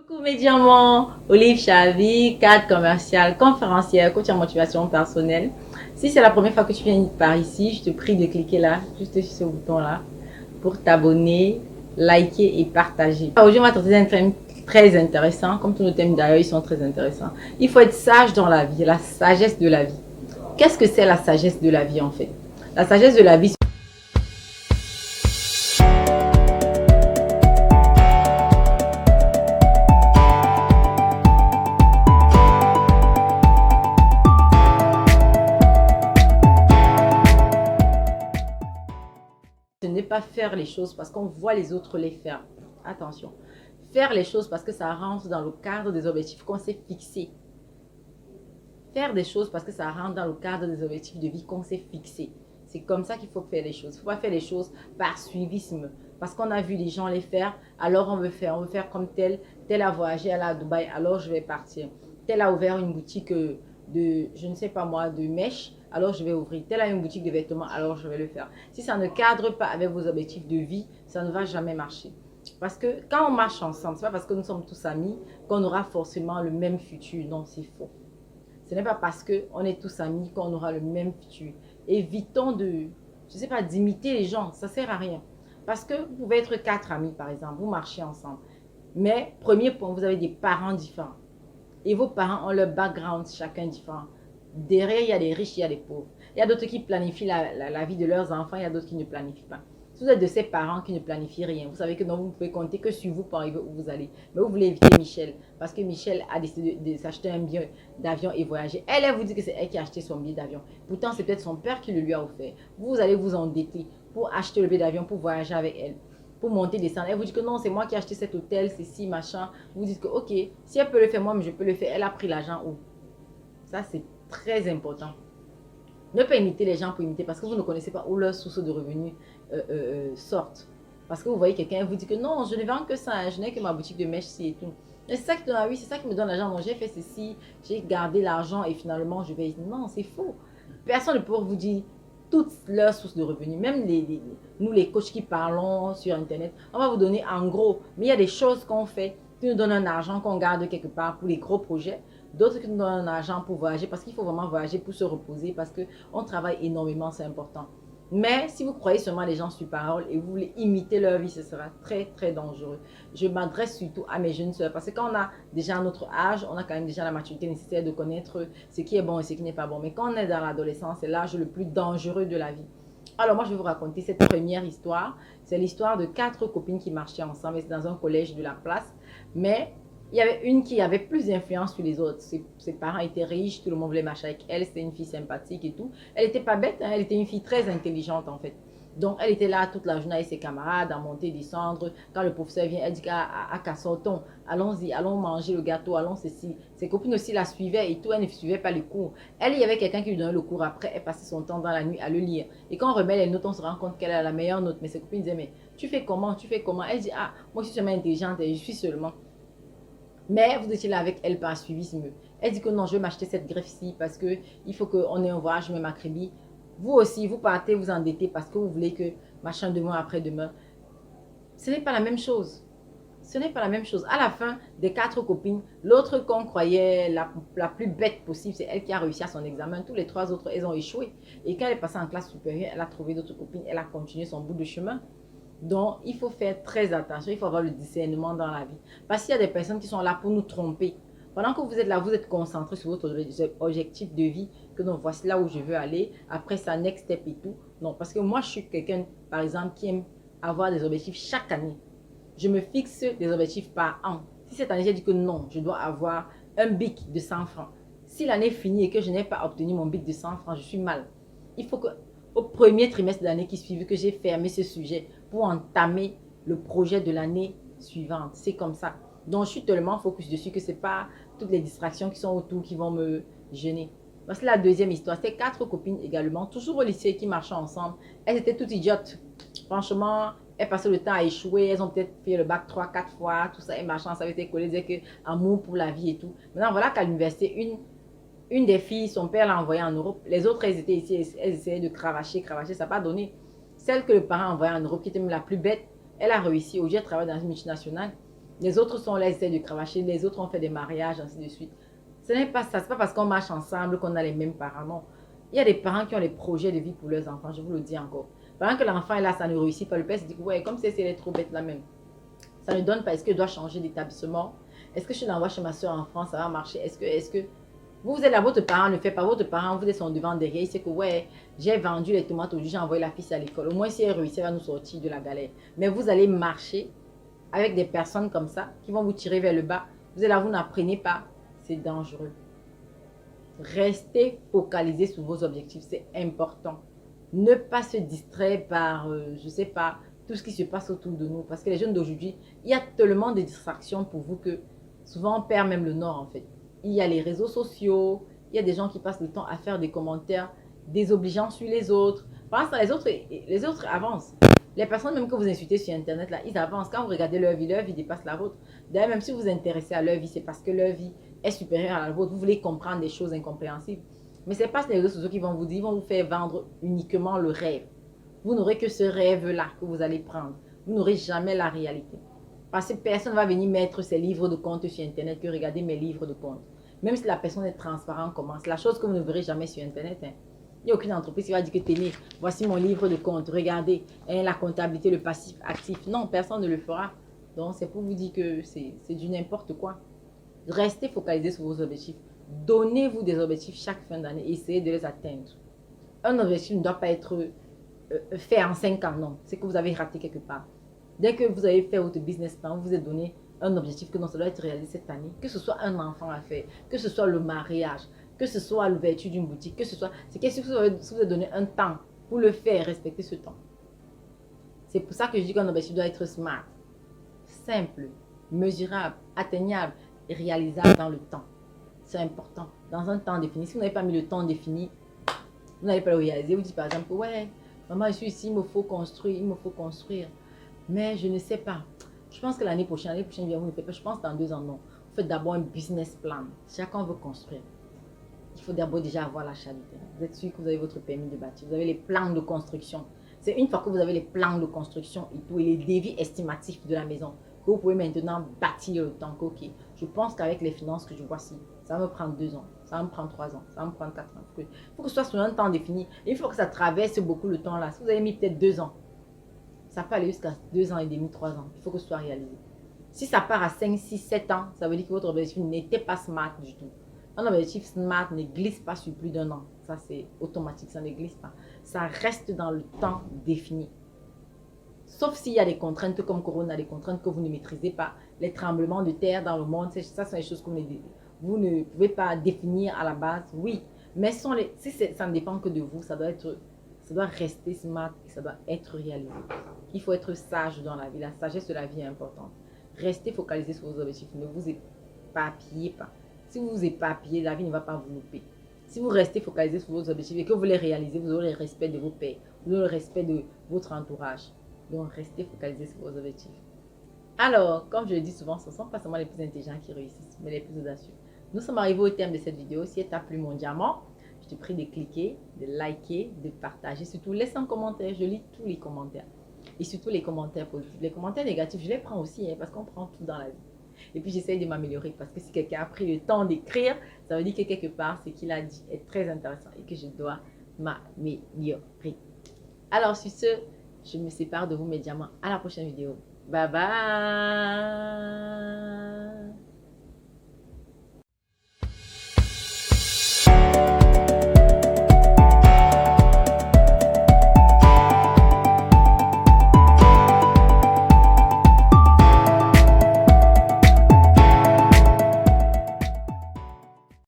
Coucou mes diamants, Olive Chavi, cadre commercial, conférencière, coach en motivation personnelle. Si c'est la première fois que tu viens par ici, je te prie de cliquer là, juste sur ce bouton là, pour t'abonner, liker et partager. Aujourd'hui, on va traiter d'un thème très intéressant, comme tous nos thèmes d'ailleurs, ils sont très intéressants. Il faut être sage dans la vie, la sagesse de la vie. Qu'est-ce que c'est la sagesse de la vie en fait? La sagesse de la vie, ce n'est pas faire les choses parce qu'on voit les autres les faire. Attention. Faire les choses parce que ça rentre dans le cadre des objectifs qu'on s'est fixés. Faire des choses parce que ça rentre dans le cadre des objectifs de vie qu'on s'est fixés. C'est comme ça qu'il faut faire les choses. Il ne faut pas faire les choses par suivisme. Parce qu'on a vu les gens les faire, alors on veut faire. On veut faire comme tel. Tel a voyagé, elle a à Dubaï, alors je vais partir. Tel a ouvert une boutique de, je ne sais pas moi, de mèches, alors je vais ouvrir. Tel a une boutique de vêtements, alors je vais le faire. Si ça ne cadre pas avec vos objectifs de vie, ça ne va jamais marcher. Parce que quand on marche ensemble, ce n'est pas parce que nous sommes tous amis qu'on aura forcément le même futur. Non, c'est faux. Ce n'est pas parce qu'on est tous amis qu'on aura le même futur. Évitons de, je ne sais pas, d'imiter les gens. Ça ne sert à rien. Parce que vous pouvez être 4 amis, par exemple. Vous marchez ensemble. Mais, premier point, vous avez des parents différents. Et vos parents ont leur background chacun différent. Derrière, il y a des riches, il y a des pauvres. Il y a d'autres qui planifient la vie de leurs enfants, il y a d'autres qui ne planifient pas. Si vous êtes de ces parents qui ne planifient rien, vous savez que non, vous ne pouvez compter que sur vous pour arriver où vous allez. Mais vous voulez éviter Michel, parce que Michel a décidé de s'acheter un billet d'avion et voyager. Elle vous dit que c'est elle qui a acheté son billet d'avion. Pourtant, c'est peut-être son père qui le lui a offert. Vous allez vous endetter pour acheter le billet d'avion, pour voyager avec elle, pour monter, descendre. Elle vous dit que non, c'est moi qui ai acheté cet hôtel, ceci, machin. Vous dites que ok, si elle peut le faire, moi, mais je peux le faire. Elle a pris l'argent où? Ça, c'est très important. Ne pas imiter les gens pour imiter parce que vous ne connaissez pas où leurs sources de revenus sortent. Parce que vous voyez quelqu'un vous dit que non, je ne vends que ça, je n'ai que ma boutique de mèches ci et tout. Et c'est ça qui donne la vie, c'est ça qui me donne l'argent. Donc j'ai fait ceci, j'ai gardé l'argent et finalement je vais. Non, c'est faux. Personne ne peut vous dire toutes leurs sources de revenus. Même nous, les coachs qui parlons sur Internet, on va vous donner en gros. Mais il y a des choses qu'on fait qui nous donnent un argent qu'on garde quelque part pour les gros projets. D'autres qui nous donnent un argent pour voyager parce qu'il faut vraiment voyager pour se reposer parce qu'on travaille énormément, c'est important. Mais si vous croyez seulement les gens sur parole et vous voulez imiter leur vie, ce sera très très dangereux. Je m'adresse surtout à mes jeunes sœurs parce que quand on a déjà notre âge, on a quand même déjà la maturité nécessaire de connaître ce qui est bon et ce qui n'est pas bon. Mais quand on est dans l'adolescence, c'est l'âge le plus dangereux de la vie. Alors moi, je vais vous raconter cette première histoire. C'est l'histoire de 4 copines qui marchaient ensemble et c'est dans un collège de la place. Mais il y avait une qui avait plus d'influence sur les autres. Ses parents étaient riches, tout le monde voulait marcher avec elle. C'était une fille sympathique et tout. Elle n'était pas bête, hein, elle était une fille très intelligente en fait. Donc, elle était là toute la journée avec ses camarades, à monter, descendre. Quand le professeur vient, elle dit qu'à sortons, allons-y, allons manger le gâteau, allons ceci. Ses copines aussi la suivaient et tout, elle ne suivait pas les cours. Elle, il y avait quelqu'un qui lui donnait le cours après, elle passait son temps dans la nuit à le lire. Et quand on remet les notes, on se rend compte qu'elle a la meilleure note. Mais ses copines disaient, mais tu fais comment, tu fais comment? Elle dit, ah, moi je suis seulement intelligente et je suis seulement. Mais vous étiez là avec elle par suivisme. Elle dit que non, je vais m'acheter cette greffe-ci parce qu'il faut qu'on ait un voyage, même à Créby. Vous aussi, vous partez vous endetter parce que vous voulez que machin demain après-demain. Ce n'est pas la même chose. Ce n'est pas la même chose. À la fin des 4 copines, l'autre qu'on croyait la plus bête possible, c'est elle qui a réussi à son examen. Tous les 3 autres, elles ont échoué. Et quand elle est passée en classe supérieure, elle a trouvé d'autres copines. Elle a continué son bout de chemin. Donc, il faut faire très attention, il faut avoir le discernement dans la vie. Parce qu'il y a des personnes qui sont là pour nous tromper. Pendant que vous êtes là, vous êtes concentré sur votre objectif de vie, que donc voici là où je veux aller, après ça, next step et tout. Non, parce que moi, je suis quelqu'un, par exemple, qui aime avoir des objectifs chaque année. Je me fixe des objectifs par an. Si cette année, j'ai dit que non, je dois avoir un BIC de 100 francs. Si l'année finit et que je n'ai pas obtenu mon BIC de 100 francs, je suis mal. Il faut que au premier trimestre de l'année qui suit, que j'ai fermé ce sujet pour entamer le projet de l'année suivante. C'est comme ça. Donc, je suis tellement focus dessus que ce n'est pas toutes les distractions qui sont autour qui vont me gêner. Voici la deuxième histoire. C'était 4 copines également, toujours au lycée, qui marchaient ensemble. Elles étaient toutes idiotes. Franchement, elles passaient le temps à échouer. Elles ont peut-être fait le bac 3, 4 fois, tout ça. Elles marchaient ensemble avec tes collègues, disaient que amour pour la vie et tout. Maintenant, voilà qu'à l'université, une des filles, son père l'a envoyée en Europe. Les autres, elles étaient ici, elles essayaient de cravacher, ça n'a pas donné. Celle que le parent a envoyée en Europe, qui était même la plus bête, elle a réussi. Aujourd'hui, elle travaille dans une multinationale. Les autres sont là, ils essaient de cravacher. Les autres ont fait des mariages, ainsi de suite. Ce n'est pas ça. Ce n'est pas parce qu'on marche ensemble qu'on a les mêmes parents. Non. Il y a des parents qui ont des projets de vie pour leurs enfants. Je vous le dis encore. Pendant que l'enfant est là, ça ne réussit pas. Le père se dit, ouais, comme c'est, elle est trop bête là même. Ça ne donne pas. Est-ce que je dois changer d'établissement? Est-ce que je l'envoie chez ma soeur en France? Ça va marcher? Est-ce que vous êtes là, votre parent ne fait pas. Votre parent, vous êtes son devant derrière. Il sait que, ouais, j'ai vendu les tomates aujourd'hui, j'ai envoyé la fille à l'école. Au moins, si elle réussit, elle va nous sortir de la galère. Mais vous allez marcher avec des personnes comme ça qui vont vous tirer vers le bas. Vous êtes là, vous n'apprenez pas. C'est dangereux. Restez focalisé sur vos objectifs. C'est important. Ne pas se distraire par, je ne sais pas, tout ce qui se passe autour de nous. Parce que les jeunes d'aujourd'hui, il y a tellement de distractions pour vous que souvent on perd même le nord en fait. Il y a les réseaux sociaux, il y a des gens qui passent le temps à faire des commentaires désobligeants sur les autres. Pendant ça, les autres avancent. Les personnes même que vous insultez sur Internet, là, ils avancent. Quand vous regardez leur vie dépasse la vôtre. D'ailleurs, même si vous vous intéressez à leur vie, c'est parce que leur vie est supérieure à la vôtre. Vous voulez comprendre des choses incompréhensibles. Mais ce n'est pas les réseaux sociaux qui vont vous dire, ils vont vous faire vendre uniquement le rêve. Vous n'aurez que ce rêve-là que vous allez prendre. Vous n'aurez jamais la réalité. Parce que personne ne va venir mettre ses livres de compte sur Internet que regarder mes livres de compte. Même si la personne est transparente, commence. La chose que vous ne verrez jamais sur Internet. Hein. Il n'y a aucune entreprise qui va dire que tenez, voici mon livre de compte. Regardez, hein, la comptabilité, le passif, actif. Non, personne ne le fera. Donc, c'est pour vous dire que c'est du n'importe quoi. Restez focalisé sur vos objectifs. Donnez-vous des objectifs chaque fin d'année. Essayez de les atteindre. Un objectif ne doit pas être fait en 5 ans. Non, c'est que vous avez raté quelque part. Dès que vous avez fait votre business plan, vous vous êtes donné un objectif que non, ça doit être réalisé cette année. Que ce soit un enfant à faire, que ce soit le mariage, que ce soit l'ouverture d'une boutique, que ce soit... C'est que si vous avez donné un temps pour le faire, respectez ce temps. C'est pour ça que je dis qu'un objectif doit être smart, simple, mesurable, atteignable et réalisable dans le temps. C'est important. Dans un temps défini. Si vous n'avez pas mis le temps défini, vous n'allez pas le réaliser. Vous dites par exemple, ouais, maman, je suis ici, il me faut construire. Mais je ne sais pas. Je pense que l'année prochaine, vous ne faites pas. Je pense dans 2 ans, non. Vous faites d'abord un business plan. Chacun veut construire. Il faut d'abord déjà avoir l'achat du terrain. Vous êtes sûr que vous avez votre permis de bâtir. Vous avez les plans de construction. C'est une fois que vous avez les plans de construction et tout, et les devis estimatifs de la maison, que vous pouvez maintenant bâtir le temps. Ok, je pense qu'avec les finances que je vois ici, ça va me prendre 2 ans, ça va me prendre 3 ans, ça va me prendre 4 ans. Il faut que ce soit sur un temps défini. Il faut que ça traverse beaucoup le temps là. Si vous avez mis peut-être 2 ans, ça peut aller jusqu'à 2 ans et demi, 3 ans. Il faut que ce soit réalisé. Si ça part à 5, 6, 7 ans, ça veut dire que votre objectif n'était pas smart du tout. Un objectif smart ne glisse pas sur plus d'1 an. Ça, c'est automatique, ça ne glisse pas. Ça reste dans le temps défini. Sauf s'il y a des contraintes comme Corona, des contraintes que vous ne maîtrisez pas, les tremblements de terre dans le monde, ça sont les choses que vous ne pouvez pas définir à la base. Oui, mais si ça ne dépend que de vous, ça doit rester smart et ça doit être réalisé. Il faut être sage dans la vie. La sagesse de la vie est importante. Restez focalisé sur vos objectifs. Ne vous éparpillez pas. Si vous vous éparpillez, la vie ne va pas vous louper. Si vous restez focalisé sur vos objectifs et que vous les réalisez, vous aurez le respect de vos pairs, vous aurez le respect de votre entourage. Donc, restez focalisé sur vos objectifs. Alors, comme je le dis souvent, ce ne sont pas seulement les plus intelligents qui réussissent, mais les plus audacieux. Nous sommes arrivés au terme de cette vidéo. Si elle t'a plu, mon diamant, je te prie de cliquer, de liker, de partager. Surtout, laisse un commentaire. Je lis tous les commentaires. Et surtout les commentaires positifs. Les commentaires négatifs, je les prends aussi, hein, parce qu'on prend tout dans la vie. Et puis, j'essaye de m'améliorer parce que si quelqu'un a pris le temps d'écrire, ça veut dire que quelque part, ce qu'il a dit est très intéressant et que je dois m'améliorer. Alors, sur ce, je me sépare de vous, mes diamants. À la prochaine vidéo. Bye bye.